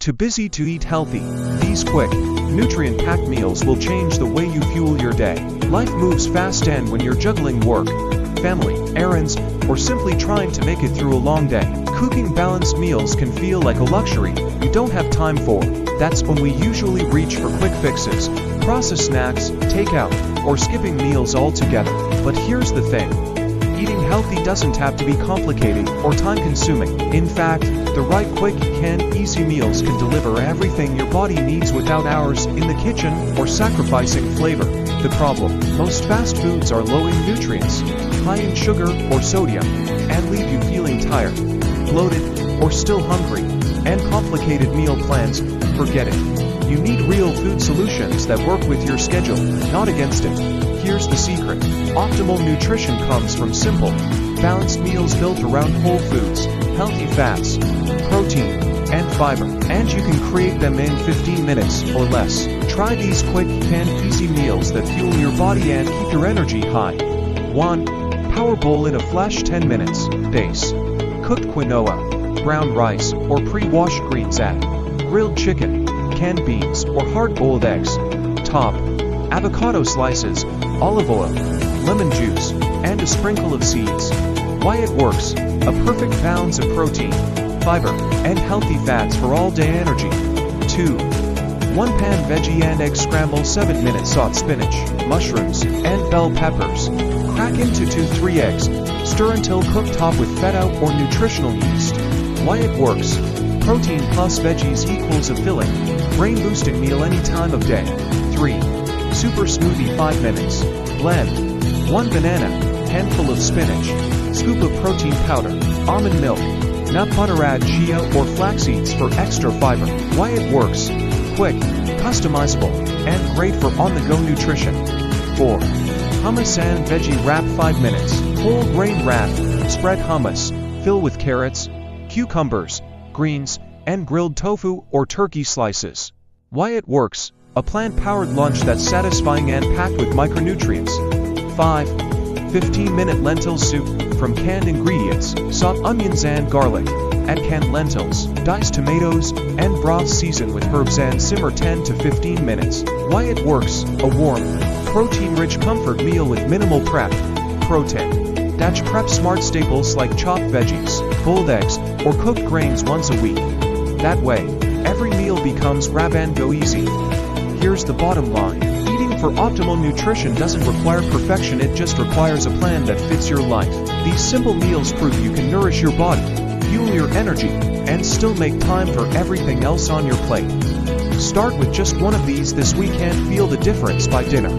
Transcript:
Too busy to eat healthy? These quick, nutrient-packed meals will change the way you fuel your day. Life moves fast, and when you're juggling work, family, errands, or simply trying to make it through a long day, cooking balanced meals can feel like a luxury you don't have time for. That's when we usually reach for quick fixes, processed snacks, takeout, or skipping meals altogether. But here's the thing. Eating healthy doesn't have to be complicated or time-consuming. In fact, the right quick, canned, easy meals can deliver everything your body needs without hours in the kitchen or sacrificing flavor. The problem: most fast foods are low in nutrients, high in sugar or sodium, and leave you feeling tired, bloated, or still hungry. And complicated meal plans, forget it. You need real food solutions that work with your schedule, not against it. Here's the secret. Optimal nutrition comes from simple, balanced meals built around whole foods, healthy fats, protein, and fiber. And you can create them in 15 minutes or less. Try these quick, canned, easy meals that fuel your body and keep your energy high. 1. Power bowl in a flash, 10 minutes. Base: cooked quinoa, brown rice, or pre-washed greens. Add grilled chicken, canned beans, or hard-boiled eggs. Top: avocado slices, olive oil, lemon juice, and a sprinkle of seeds. Why it works: a perfect balance of protein, fiber, and healthy fats for all-day energy. 2. 1 pan veggie and egg scramble, 7 minutes. Saute spinach, mushrooms, and bell peppers. Crack into 2-3 eggs. Stir until cooked. Top with feta or nutritional yeast. Why it works: protein plus veggies equals a filling, brain-boosting meal any time of day. 3. Super smoothie, 5 minutes. Blend 1 banana, handful of spinach, scoop of protein powder, almond milk, nut butter. Add chia or flax seeds for extra fiber. Why it works: quick, customizable, and great for on-the-go nutrition. 4. Hummus and veggie wrap, 5 minutes. Whole grain wrap. Spread hummus, fill with carrots, cucumbers, greens, and grilled tofu or turkey slices. Why it works: a plant-powered lunch that's satisfying and packed with micronutrients. 5. 15-minute lentil soup. From canned ingredients: saute onions and garlic. Add canned lentils, dice tomatoes, and broth. Season with herbs and simmer 10 to 15 minutes. Why it works: a warm, protein-rich comfort meal with minimal prep. Protein: batch prep smart staples like chopped veggies, boiled eggs, or cooked grains once a week. That way, every meal becomes grab-and-go easy. Here's the bottom line. Eating for optimal nutrition doesn't require perfection, it just requires a plan that fits your life. These simple meals prove you can nourish your body, fuel your energy, and still make time for everything else on your plate. Start with just one of these this week and feel the difference by dinner.